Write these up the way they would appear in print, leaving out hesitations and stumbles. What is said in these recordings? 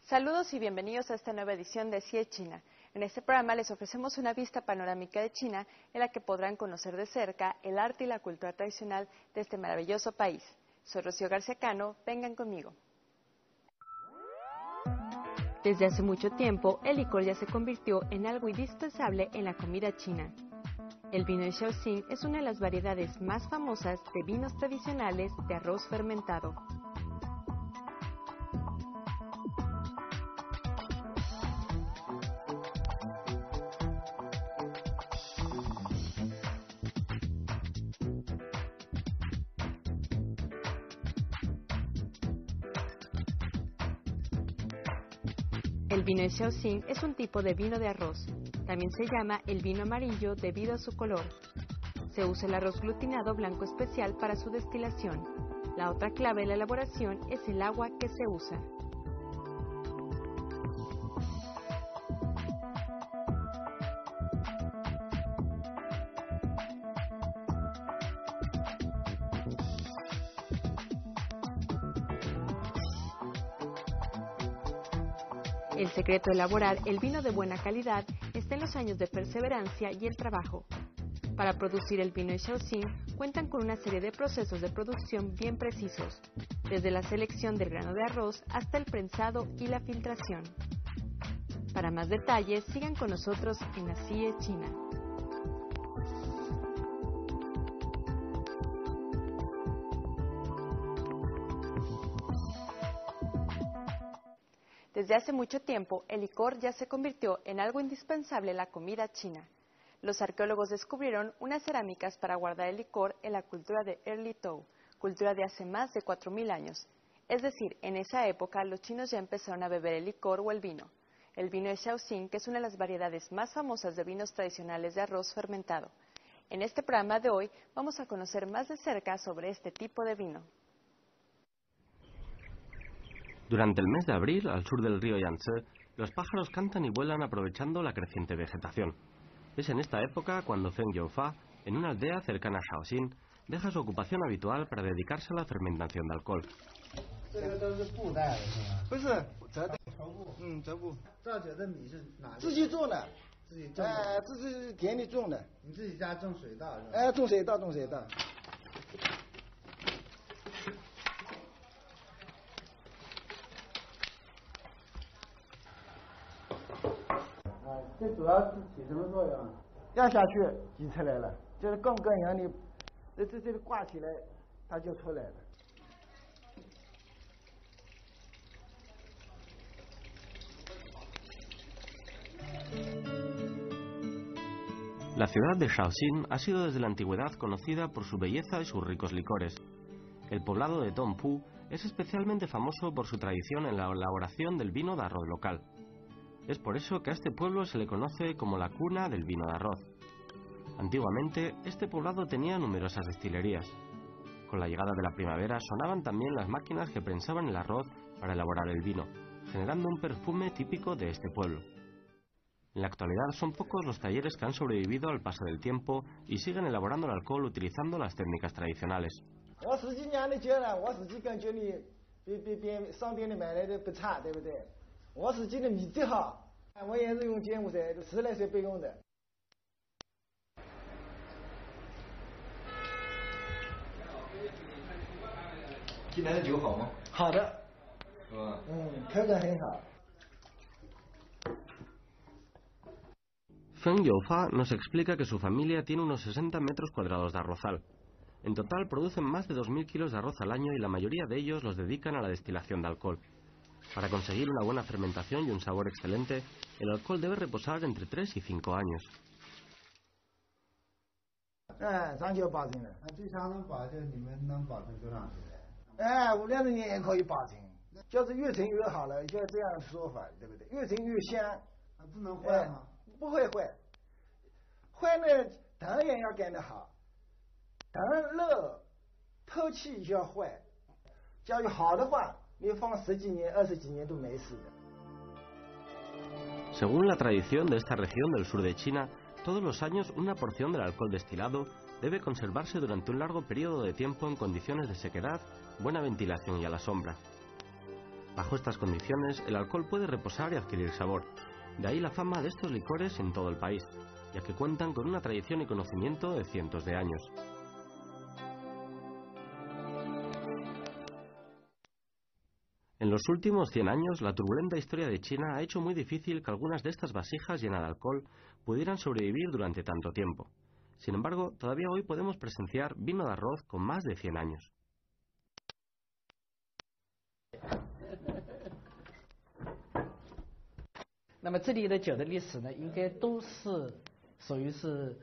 Saludos y bienvenidos a esta nueva edición de CIE China. En este programa les ofrecemos una vista panorámica de China en la que podrán conocer de cerca el arte y la cultura tradicional de este maravilloso país. Soy Rocío García Cano, vengan conmigo. Desde hace mucho tiempo, el licor ya se convirtió en algo indispensable en la comida china. El vino de Shaoxing es una de las variedades más famosas de vinos tradicionales de arroz fermentado. El vino de Shaoxing es un tipo de vino de arroz. También se llama el vino amarillo debido a su color. Se usa el arroz glutinado blanco especial para su destilación. La otra clave de la elaboración es el agua que se usa. El secreto de elaborar el vino de buena calidad está en los años de perseverancia y el trabajo. Para producir el vino de Shaoxing cuentan con una serie de procesos de producción bien precisos, desde la selección del grano de arroz hasta el prensado y la filtración. Para más detalles, sigan con nosotros en la CIE China. Desde hace mucho tiempo, el licor ya se convirtió en algo indispensable en la comida china. Los arqueólogos descubrieron unas cerámicas para guardar el licor en la cultura de Early Tao, cultura de hace más de 4000 años. Es decir, en esa época los chinos ya empezaron a beber el licor o el vino. El vino de Shaoxing, que es una de las variedades más famosas de vinos tradicionales de arroz fermentado. En este programa de hoy vamos a conocer más de cerca sobre este tipo de vino. Durante el mes de abril, al sur del río Yangtze, los pájaros cantan y vuelan aprovechando la creciente vegetación. Es en esta época cuando Feng Youfa, en una aldea cercana a Shaoxing, deja su ocupación habitual para dedicarse a la fermentación de alcohol. La ciudad de Shaoxing ha sido desde la antigüedad conocida por su belleza y sus ricos licores. El poblado de Dongpu es especialmente famoso por su tradición en la elaboración del vino de arroz local. Es por eso que a este pueblo se le conoce como la cuna del vino de arroz. Antiguamente, este poblado tenía numerosas destilerías. Con la llegada de la primavera sonaban también las máquinas que prensaban el arroz para elaborar el vino, generando un perfume típico de este pueblo. En la actualidad son pocos los talleres que han sobrevivido al paso del tiempo y siguen elaborando el alcohol utilizando las técnicas tradicionales. Feng Youfa nos explica que su familia tiene unos 60 metros cuadrados de arrozal. En total producen más de 2000 kilos de arroz al año y la mayoría de ellos los dedican a la destilación de alcohol. Para conseguir una buena fermentación y un sabor excelente, el alcohol debe reposar entre 3 y 5 años. Según la tradición de esta región del sur de China, todos los años una porción del alcohol destilado debe conservarse durante un largo periodo de tiempo en condiciones de sequedad, buena ventilación y a la sombra. Bajo estas condiciones, el alcohol puede reposar y adquirir sabor. De ahí la fama de estos licores en todo el país, ya que cuentan con una tradición y conocimiento de cientos de años. En los últimos 100 años, la turbulenta historia de China ha hecho muy difícil que algunas de estas vasijas llenas de alcohol pudieran sobrevivir durante tanto tiempo. Sin embargo, todavía hoy podemos presenciar vino de arroz con más de 100 años. 那么这里的酒的历史呢，应该都是属于是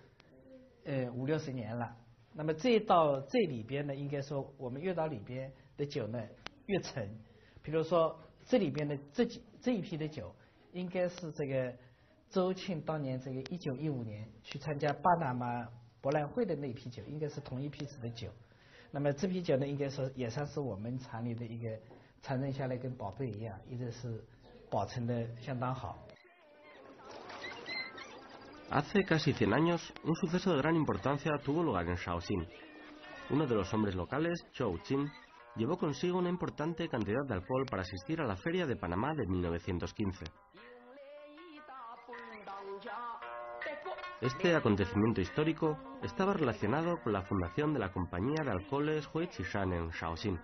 50-60年了。那么这到这里边呢，应该说我们越到里边的酒呢越陈。比如说这里边的这一批的酒，应该是这个周庆当年这个1915年去参加巴拿马博览会的那批酒，应该是同一批次的酒。那么这批酒呢，应该说也算是我们厂里的一个传承下来跟宝贝一样，一直是保存的相当好。 Hace casi 100 años, un suceso de gran importancia tuvo lugar en Shaoxing. Uno de los hombres locales, Zhou Qin, llevó consigo una importante cantidad de alcohol para asistir a la Feria de Panamá de 1915. Este acontecimiento histórico estaba relacionado con la fundación de la compañía de alcoholes Huiqishan en Shaoxing.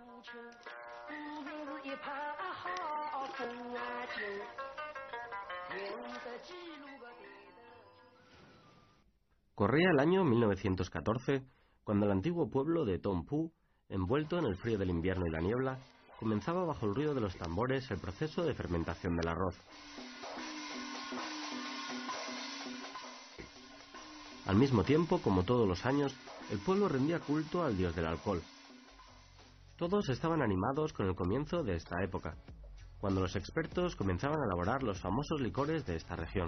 Corría el año 1914, cuando el antiguo pueblo de Tongpu, envuelto en el frío del invierno y la niebla, comenzaba bajo el ruido de los tambores el proceso de fermentación del arroz. Al mismo tiempo, como todos los años, el pueblo rendía culto al dios del alcohol. Todos estaban animados con el comienzo de esta época, cuando los expertos comenzaban a elaborar los famosos licores de esta región.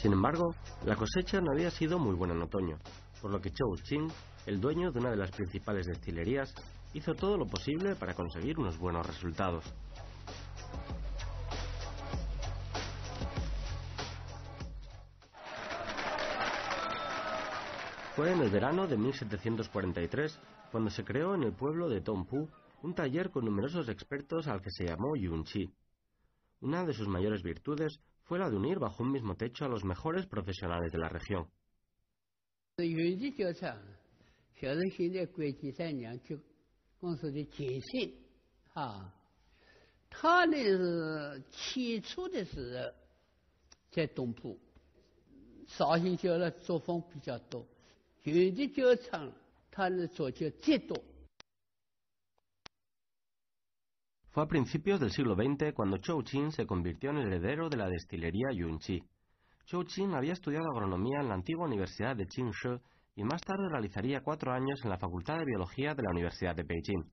Sin embargo, la cosecha no había sido muy buena en otoño, por lo que Zhou Qin, el dueño de una de las principales destilerías, hizo todo lo posible para conseguir unos buenos resultados. Fue en el verano de 1743 cuando se creó en el pueblo de Tongpu un taller con numerosos expertos al que se llamó Yunqi. Una de sus mayores virtudes fue la de unir bajo un mismo techo a los mejores profesionales de la región. Fue a principios del siglo XX cuando Zhou Qin se convirtió en el heredero de la destilería Yunqi. Zhou Qin había estudiado agronomía en la antigua Universidad de Qingshi y más tarde realizaría 4 años en la Facultad de Biología de la Universidad de Beijing.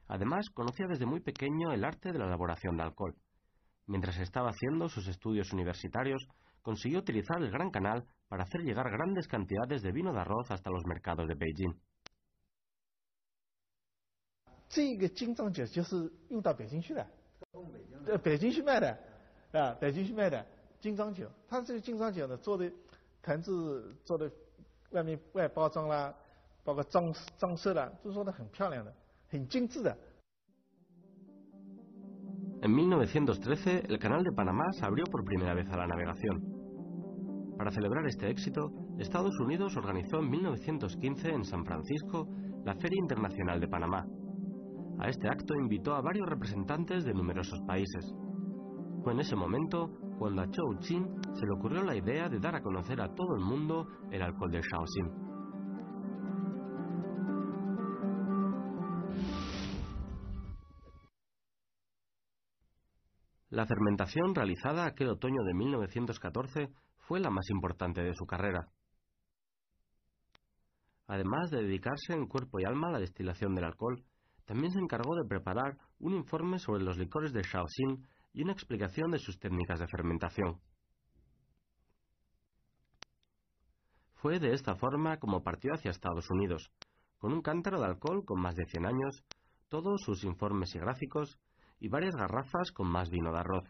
Además, conocía desde muy pequeño el arte de la elaboración de alcohol. Mientras estaba haciendo sus estudios universitarios, consiguió utilizar el Gran Canal para hacer llegar grandes cantidades de vino de arroz hasta los mercados de Beijing. 这个金藏酒就是运到北京去的，北京去卖的，北京去卖的金藏酒。它这个金藏酒呢，做的坛子做的外包装啦，包括装饰啦，都做的很漂亮的，很精致的。 En 1913, el Canal de Panamá se abrió por primera vez a la navegación. Para celebrar este éxito, Estados Unidos organizó en 1915 en San Francisco la Feria Internacional de Panamá. A este acto invitó a varios representantes de numerosos países. Fue en ese momento cuando a Zhou Qin se le ocurrió la idea de dar a conocer a todo el mundo el alcohol de Shaoxing. La fermentación realizada aquel otoño de 1914 fue la más importante de su carrera. Además de dedicarse en cuerpo y alma a la destilación del alcohol, también se encargó de preparar un informe sobre los licores de Shaoxing y una explicación de sus técnicas de fermentación. Fue de esta forma como partió hacia Estados Unidos, con un cántaro de alcohol con más de 100 años, todos sus informes y gráficos, y varias garrafas con más vino de arroz.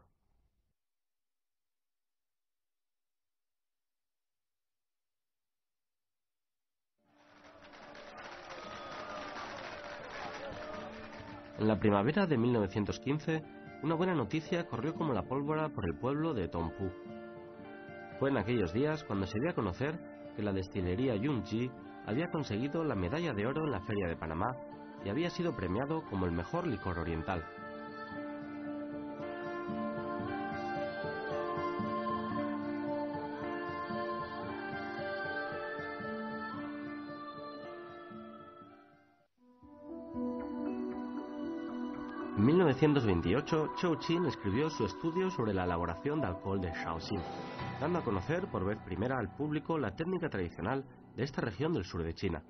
En la primavera de 1915, una buena noticia corrió como la pólvora por el pueblo de Tom Pu. Fue en aquellos días cuando se dio a conocer que la destilería Yunji había conseguido la medalla de oro en la Feria de Panamá y había sido premiado como el mejor licor oriental. En 1928, Chou Qin escribió su estudio sobre la elaboración de alcohol de Shaoxing, dando a conocer por vez primera al público la técnica tradicional de esta región del sur de China.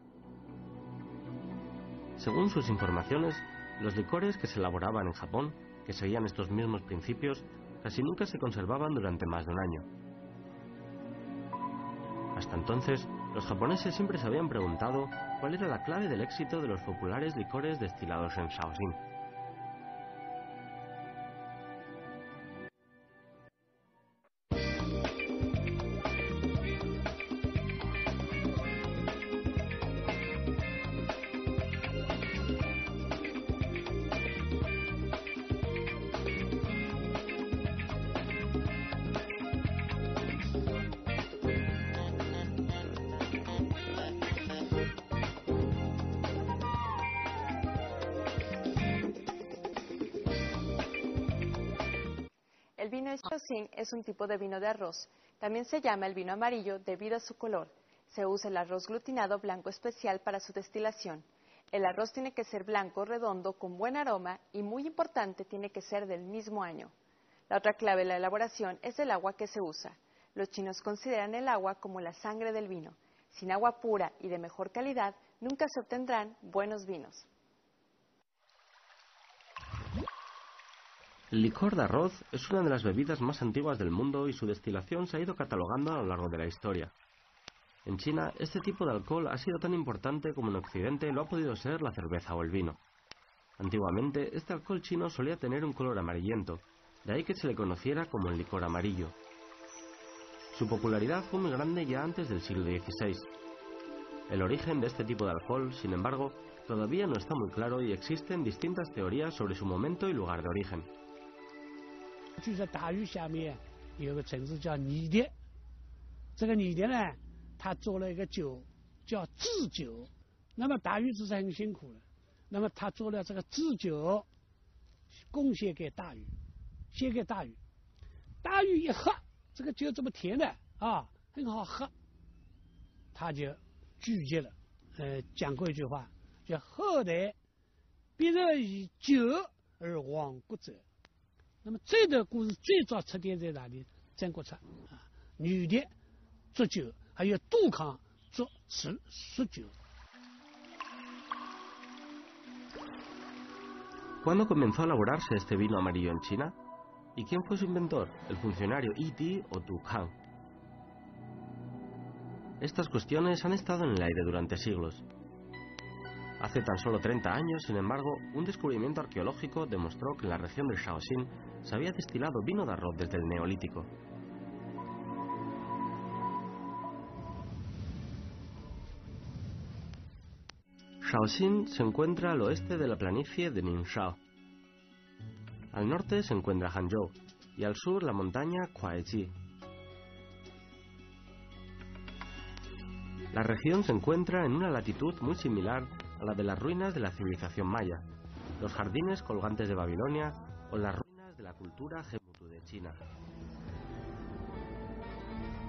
Según sus informaciones, los licores que se elaboraban en Japón, que seguían estos mismos principios, casi nunca se conservaban durante más de un año. Hasta entonces, los japoneses siempre se habían preguntado cuál era la clave del éxito de los populares licores destilados en Shaoxing. El vino Shaoxing es un tipo de vino de arroz. También se llama el vino amarillo debido a su color. Se usa el arroz glutinado blanco especial para su destilación. El arroz tiene que ser blanco, redondo, con buen aroma y, muy importante, tiene que ser del mismo año. La otra clave de la elaboración es el agua que se usa. Los chinos consideran el agua como la sangre del vino. Sin agua pura y de mejor calidad, nunca se obtendrán buenos vinos. El licor de arroz es una de las bebidas más antiguas del mundo y su destilación se ha ido catalogando a lo largo de la historia. En China, este tipo de alcohol ha sido tan importante como en Occidente lo ha podido ser la cerveza o el vino. Antiguamente, este alcohol chino solía tener un color amarillento, de ahí que se le conociera como el licor amarillo. Su popularidad fue muy grande ya antes del siglo XVI. El origen de este tipo de alcohol, sin embargo, todavía no está muy claro y existen distintas teorías sobre su momento y lugar de origen. 就在大禹下面有个城市叫拟蝶，这个拟蝶呢，他做了一个酒叫制酒。那么大禹只是很辛苦的，那么他做了这个制酒，贡献给大禹，献给大禹。大禹一喝，这个酒这么甜的啊，很好喝，他就聚集了。讲过一句话，叫后代必然以酒而亡国者。 那么这个故事最早出现在哪里？曾国藩啊，女的做酒，还有杜康做食酒。 ¿Cuándo comenzó a elaborarse este vino amarillo en China? ¿Y quién fue su inventor? ¿El funcionario Yi Di o Tu Kang? Estas cuestiones han estado en el aire durante siglos. Hace tan solo 30 años, sin embargo, un descubrimiento arqueológico demostró que en la región del Shaoxing se había destilado vino de arroz desde el Neolítico. Shaoxing se encuentra al oeste de la planicie de Ningxiao. Al norte se encuentra Hangzhou y al sur la montaña Kuaiji. La región se encuentra en una latitud muy similar a la de las ruinas de la civilización maya, los jardines colgantes de Babilonia o las ruinas de la cultura Gemutu de China.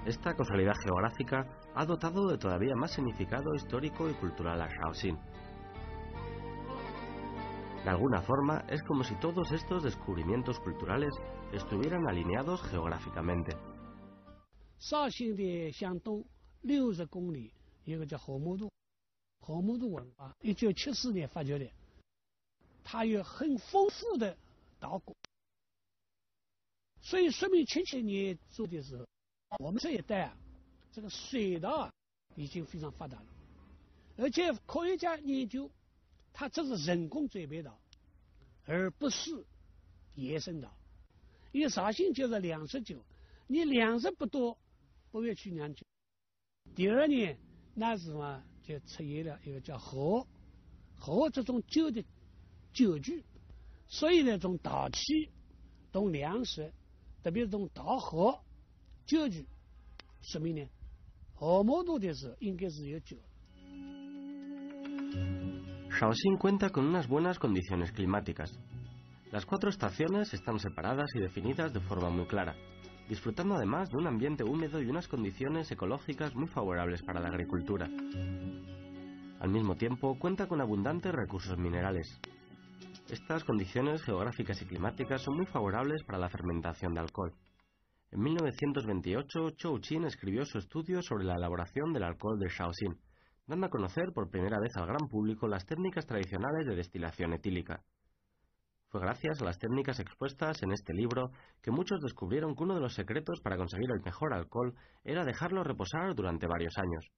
Esta casualidad geográfica ha dotado de todavía más significado histórico y cultural a Shaoxing. De alguna forma, es como si todos estos descubrimientos culturales estuvieran alineados geográficamente. 绍兴的向东60公里有个叫河姆渡，河姆渡文化1974年发掘的，它有很丰富的稻谷，所以说明77年做的时候，我们这一带啊，这个水稻啊已经非常发达了，而且科学家研究，它这是人工栽培稻，而不是野生稻。因为绍兴就是粮食酒，你粮食不多，不会去酿酒。第二年那时候就出现了一个叫禾这种酒的酒具所以呢，从稻气、从粮食，特别是从稻禾、酒具，说明呢，河姆渡的时候应该是有酒。Shaoxing cuenta con unas buenas condiciones climáticas. Las 4 estaciones están separadas y definidas de forma muy clara, disfrutando además de un ambiente húmedo y unas condiciones ecológicas muy favorables para la agricultura. Al mismo tiempo, cuenta con abundantes recursos minerales. Estas condiciones geográficas y climáticas son muy favorables para la fermentación de alcohol. En 1928, Zhou Qin escribió su estudio sobre la elaboración del alcohol de Shaoxing, dando a conocer por primera vez al gran público las técnicas tradicionales de destilación etílica. Fue gracias a las técnicas expuestas en este libro que muchos descubrieron que uno de los secretos para conseguir el mejor alcohol era dejarlo reposar durante varios años.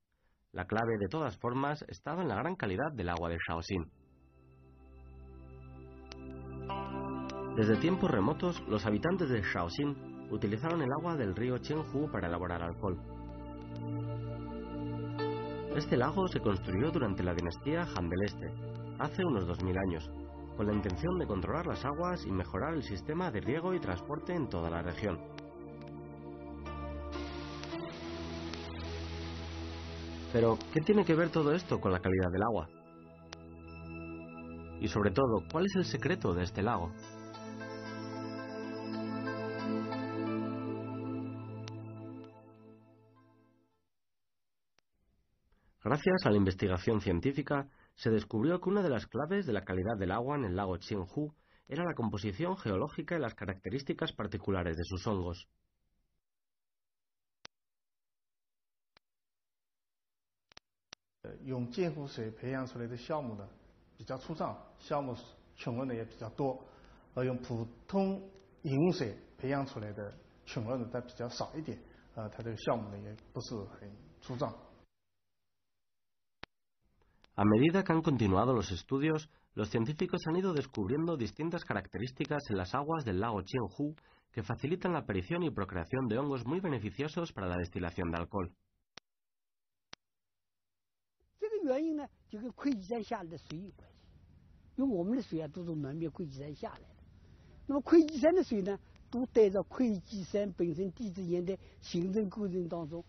La clave, de todas formas, estaba en la gran calidad del agua de Shaoxing. Desde tiempos remotos, los habitantes de Shaoxing utilizaron el agua del río Qianhu para elaborar alcohol. Este lago se construyó durante la dinastía Han del Este, hace unos 2000 años, con la intención de controlar las aguas y mejorar el sistema de riego y transporte en toda la región. Pero, ¿qué tiene que ver todo esto con la calidad del agua? Y sobre todo, ¿cuál es el secreto de este lago? Gracias a la investigación científica, se descubrió que una de las claves de la calidad del agua en el lago Qianhu era la composición geológica y las características particulares de sus hongos.用建湖水培养出来的酵母呢，比较粗壮，酵母菌类呢也比较多，而用普通饮用水培养出来的菌类呢，它比较少一点，它这个酵母呢也不是很粗壮。A medida que han continuado los estudios, los científicos han ido descubriendo distintas características en las aguas del lago Qianhu que facilitan la aparición y procreación de hongos muy beneficiosos para la destilación de alcohol. 这个原因呢，就跟溃积山下来的水有关系，因为我们的水啊都是南边溃积山下来的，那么溃积山的水呢，都带着溃积山本身地质岩的形成过程当中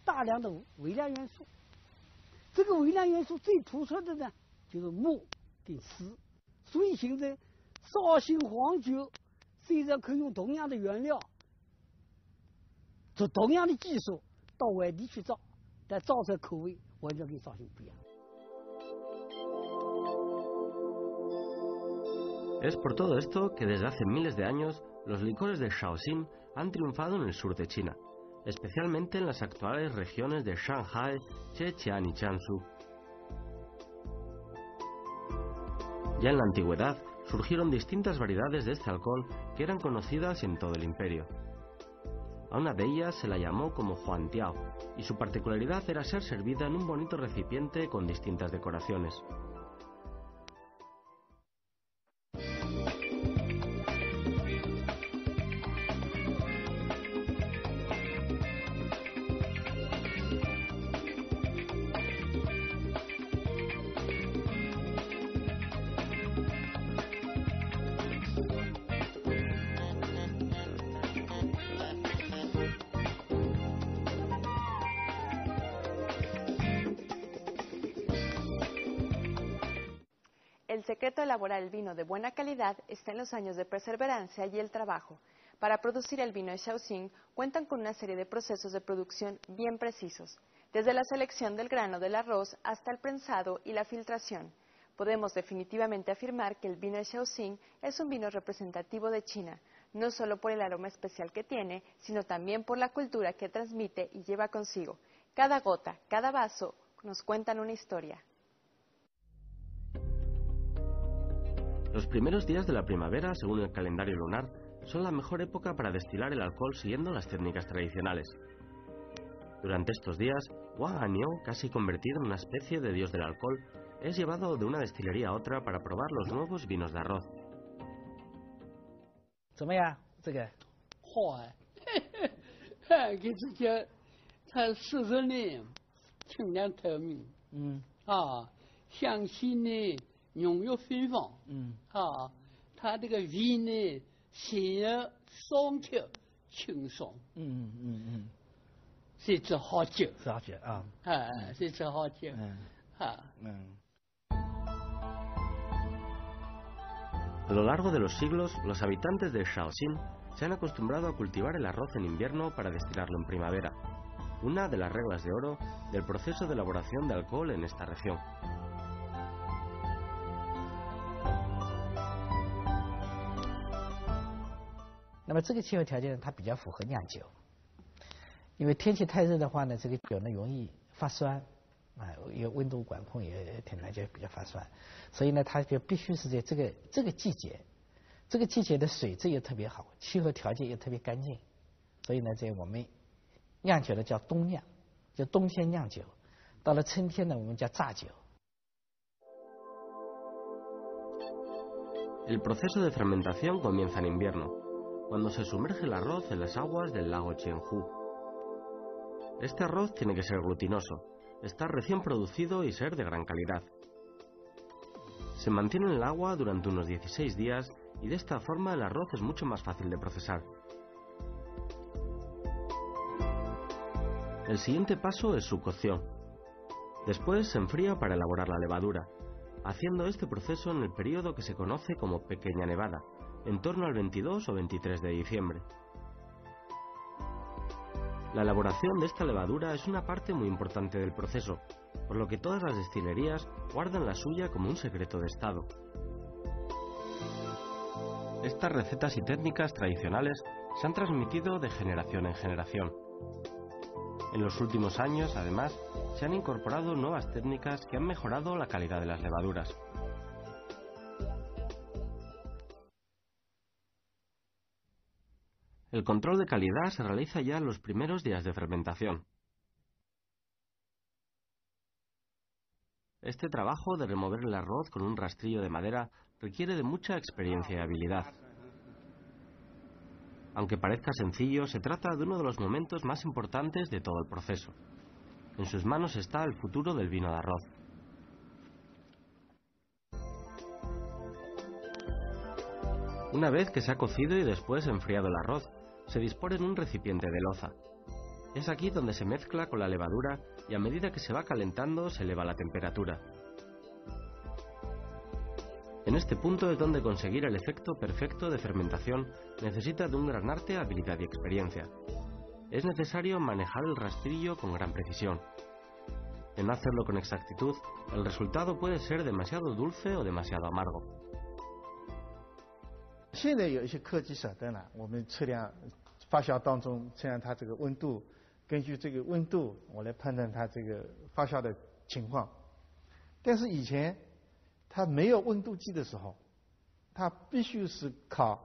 大量的微量元素。这个微量元素最突出的呢，就是钼跟锶，所以形成绍兴黄酒，虽然可以用同样的原料，做同样的技术到外地去造，但造出来口味完全跟绍兴不一样。Es por todo esto que desde hace miles de años los licores de Shaoxing han triunfado en el sur de China, especialmente en las actuales regiones de Shanghai, Zhejiang y Jiangsu. Ya en la antigüedad surgieron distintas variedades de este alcohol que eran conocidas en todo el imperio. A una de ellas se la llamó como Huantiao, y su particularidad era ser servida en un bonito recipiente con distintas decoraciones. El secreto de elaborar el vino de buena calidad está en los años de perseverancia y el trabajo. Para producir el vino de Shaoxing cuentan con una serie de procesos de producción bien precisos, desde la selección del grano del arroz hasta el prensado y la filtración. Podemos definitivamente afirmar que el vino de Shaoxing es un vino representativo de China, no solo por el aroma especial que tiene, sino también por la cultura que transmite y lleva consigo. Cada gota, cada vaso nos cuentan una historia. Los primeros días de la primavera, según el calendario lunar, son la mejor época para destilar el alcohol siguiendo las técnicas tradicionales. Durante estos días, Wang Aniu, casi convertido en una especie de dios del alcohol, es llevado de una destilería a otra para probar los nuevos vinos de arroz. 怎么样？这个好啊，看给这些，它色泽呢清亮透明，香气呢浓郁芬芳，它这个味呢，咸而爽口，清爽。是一支好酒。是好酒啊。是一支好酒。A lo largo de los siglos, los habitantes de Shaoxing se han acostumbrado a cultivar el arroz en invierno para destilarlo en primavera, una de las reglas de oro del proceso de elaboración de alcohol en esta región. 那么这个气候条件它比较符合酿酒，因为天气太热的话呢，这个酒呢容易发酸，因为温度管控也挺难，就比较发酸，所以呢它就必须是在这个季节，这个季节的水质又特别好，气候条件又特别干净，所以呢这我们酿酒的叫冬酿，就冬天酿酒，到了春天呢我们叫榨酒。El proceso de fermentación comienza en invierno, cuando se sumerge el arroz en las aguas del lago Qianhu. Este arroz tiene que ser glutinoso, estar recién producido y ser de gran calidad. Se mantiene en el agua durante unos 16 días y de esta forma el arroz es mucho más fácil de procesar. El siguiente paso es su cocción. Después se enfría para elaborar la levadura, haciendo este proceso en el periodo que se conoce como pequeña nevada, en torno al 22 o 23 de diciembre. La elaboración de esta levadura es una parte muy importante del proceso, por lo que todas las destilerías guardan la suya como un secreto de estado. Estas recetas y técnicas tradicionales se han transmitido de generación en generación. En los últimos años, además, se han incorporado nuevas técnicas que han mejorado la calidad de las levaduras. El control de calidad se realiza ya en los primeros días de fermentación. Este trabajo de remover el arroz con un rastrillo de madera requiere de mucha experiencia y habilidad. Aunque parezca sencillo, se trata de uno de los momentos más importantes de todo el proceso. En sus manos está el futuro del vino de arroz. Una vez que se ha cocido y después enfriado el arroz, se dispone en un recipiente de loza. Es aquí donde se mezcla con la levadura y a medida que se va calentando se eleva la temperatura. En este punto es donde conseguir el efecto perfecto de fermentación necesita de un gran arte, habilidad y experiencia. Es necesario manejar el rastrillo con gran precisión. De no hacerlo con exactitud, el resultado puede ser demasiado dulce o demasiado amargo. 现在有一些科技手段了，我们测量发酵当中测量它这个温度，根据这个温度我来判断它这个发酵的情况。但是以前它没有温度计的时候，它必须是靠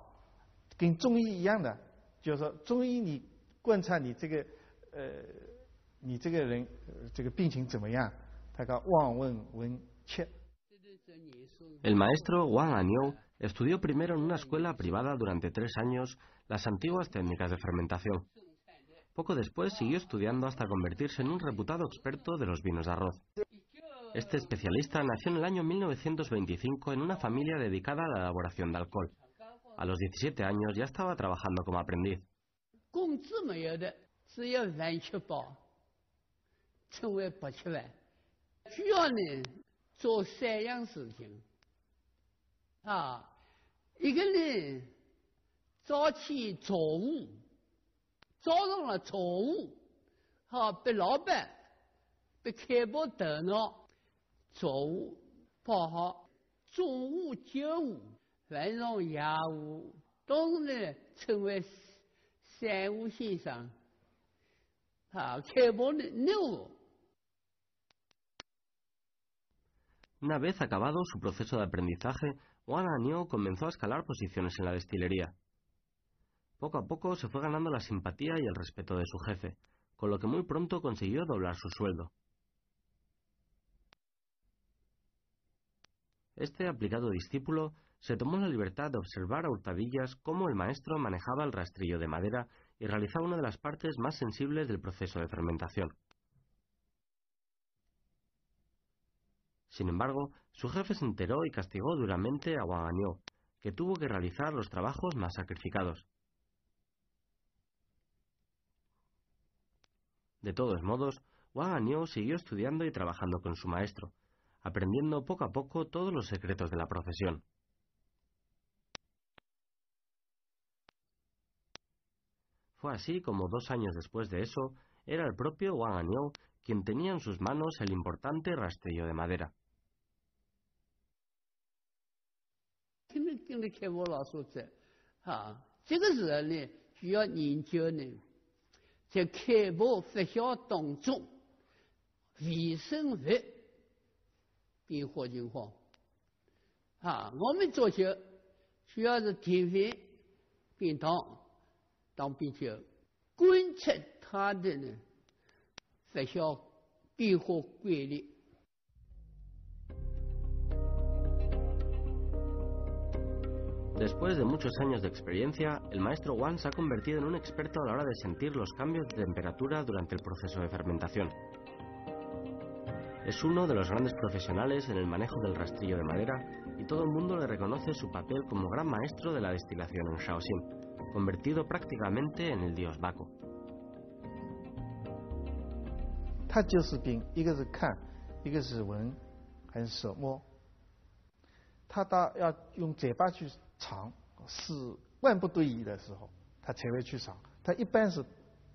跟中医一样的，就是说中医你观察你这个你这个人这个病情怎么样，他叫望闻问切。 El maestro Wang Aniu estudió primero en una escuela privada durante 3 años las antiguas técnicas de fermentación. Poco después siguió estudiando hasta convertirse en un reputado experto de los vinos de arroz. Este especialista nació en el año 1925 en una familia dedicada a la elaboración de alcohol. A los 17 años ya estaba trabajando como aprendiz. Una vez acabado su proceso de aprendizaje, Wang Aniu comenzó a escalar posiciones en la destilería. Poco a poco se fue ganando la simpatía y el respeto de su jefe, con lo que muy pronto consiguió doblar su sueldo. Este aplicado discípulo se tomó la libertad de observar a hurtadillas cómo el maestro manejaba el rastrillo de madera y realizaba una de las partes más sensibles del proceso de fermentación. Sin embargo, su jefe se enteró y castigó duramente a Wang Aniu, que tuvo que realizar los trabajos más sacrificados. De todos modos, Wang Aniu siguió estudiando y trabajando con su maestro, aprendiendo poco a poco todos los secretos de la profesión. Fue así como 2 años después de eso, era el propio Wang Aniu quien tenía en sus manos el importante rastrillo de madera. 跟着开复老师在这个时候呢，需要研究呢，在开复发酵当中，微生物变化情况我们做酒需要是甜粉变糖当啤酒，观察它的呢发酵变化规律。 Después de muchos años de experiencia, el maestro Wang se ha convertido en un experto a la hora de sentir los cambios de temperatura durante el proceso de fermentación. Es uno de los grandes profesionales en el manejo del rastrillo de madera y todo el mundo le reconoce su papel como gran maestro de la destilación en Shaoxing, convertido prácticamente en el dios Baco. 他就是凭一个是看，一个是闻，还是手摸。他要用嘴巴去尝，是万不得已的时候，他才会去尝。他一般是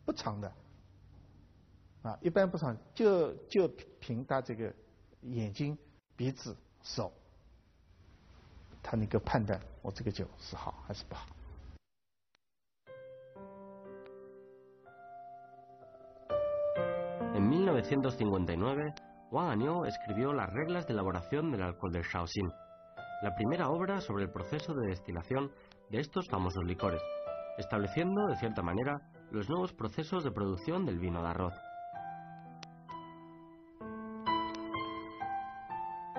不尝的，一般不尝，就凭他这个眼睛、鼻子、手，他能够判断我这个酒是好还是不好。 En 1959, Wang Aniu escribió las reglas de elaboración del alcohol del Shaoxing, la primera obra sobre el proceso de destilación de estos famosos licores, estableciendo, de cierta manera, los nuevos procesos de producción del vino de arroz.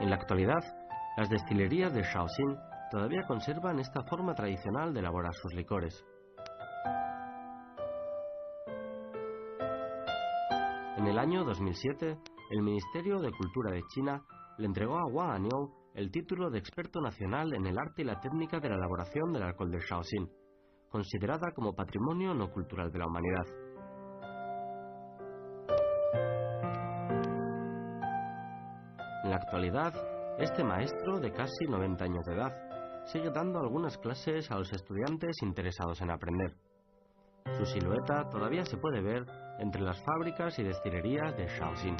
En la actualidad, las destilerías del Shaoxing todavía conservan esta forma tradicional de elaborar sus licores. En el año 2007, el Ministerio de Cultura de China le entregó a Wang Aniu el título de experto nacional en el arte y la técnica de la elaboración del alcohol del Shaoxing, considerada como patrimonio no cultural de la humanidad. En la actualidad, este maestro de casi 90 años de edad sigue dando algunas clases a los estudiantes interesados en aprender. Su silueta todavía se puede ver entre las fábricas y destilerías de Shaoxing.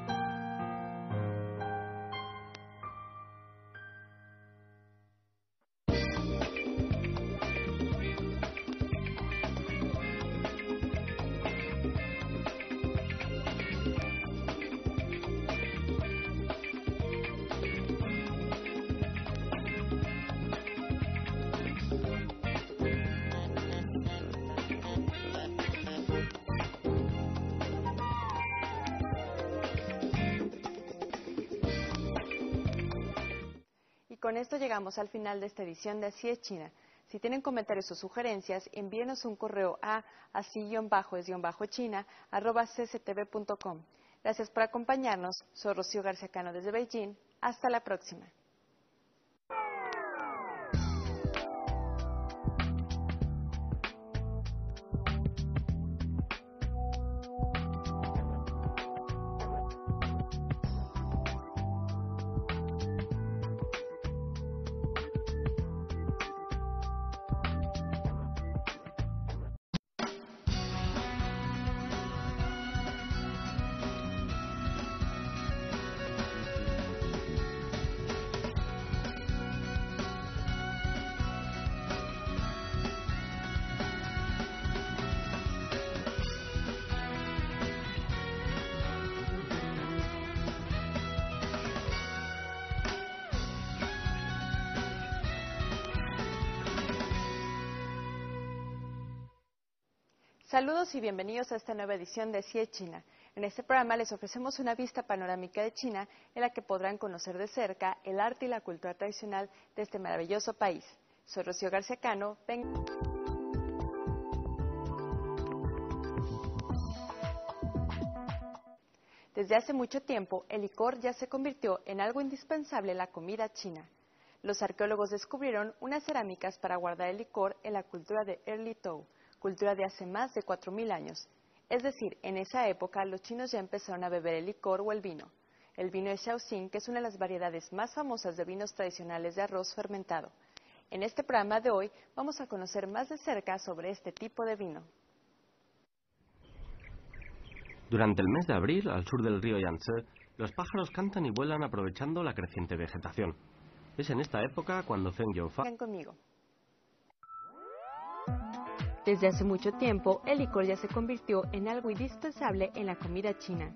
Con esto llegamos al final de esta edición de Así es China. Si tienen comentarios o sugerencias, envíenos un correo a así-es-china@cctv.com. Gracias por acompañarnos. Soy Rocío García Cano desde Beijing. Hasta la próxima. Saludos y bienvenidos a esta nueva edición de Así es China. En este programa les ofrecemos una vista panorámica de China en la que podrán conocer de cerca el arte y la cultura tradicional de este maravilloso país. Soy Rocío García Cano. Desde hace mucho tiempo, el licor ya se convirtió en algo indispensable en la comida china. Los arqueólogos descubrieron unas cerámicas para guardar el licor en la cultura de Early Tao, cultura de hace más de 4.000 años. Es decir, en esa época los chinos ya empezaron a beber el licor o el vino. El vino de Shaoxing, que es una de las variedades más famosas de vinos tradicionales de arroz fermentado. En este programa de hoy vamos a conocer más de cerca sobre este tipo de vino. Durante el mes de abril, al sur del río Yangtze, los pájaros cantan y vuelan aprovechando la creciente vegetación. Es en esta época cuando Feng Youfa... Vengan conmigo. Desde hace mucho tiempo, el licor ya se convirtió en algo indispensable en la comida china.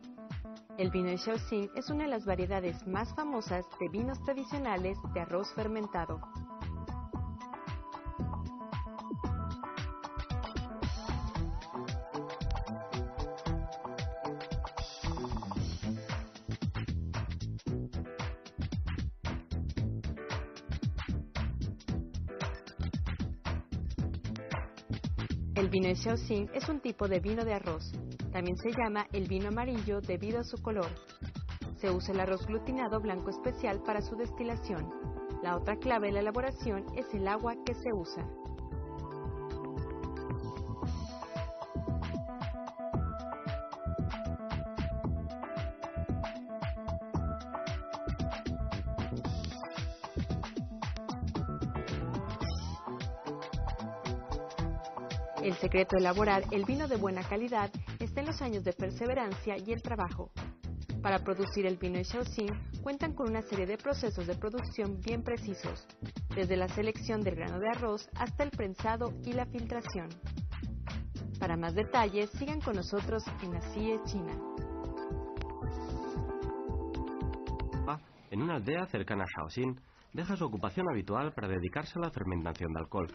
El vino de Shaoxing es una de las variedades más famosas de vinos tradicionales de arroz fermentado. El vino de Shaoxing es un tipo de vino de arroz. También se llama el vino amarillo debido a su color. Se usa el arroz glutinado blanco especial para su destilación. La otra clave de la elaboración es el agua que se usa. El secreto de elaborar el vino de buena calidad está en los años de perseverancia y el trabajo. Para producir el vino de Shaoxing cuentan con una serie de procesos de producción bien precisos, desde la selección del grano de arroz hasta el prensado y la filtración. Para más detalles, sigan con nosotros en la CIE China. En una aldea cercana a Shaoxing, deja su ocupación habitual para dedicarse a la fermentación de alcohol.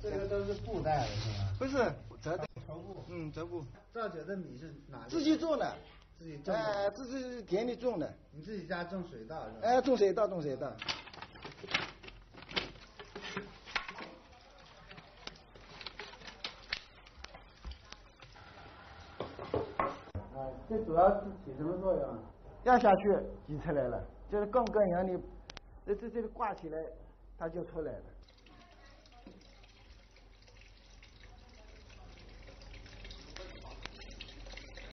这个都是布袋的是吧？不是折的，绸布。折布。造酒的米是哪里？自己种的。自己种的。这是田里种的。你自己家种水稻是吧？种水稻，种水稻。这主要是起什么作用？压下去挤出来了，就是杠杆一样的，这里挂起来，它就出来了。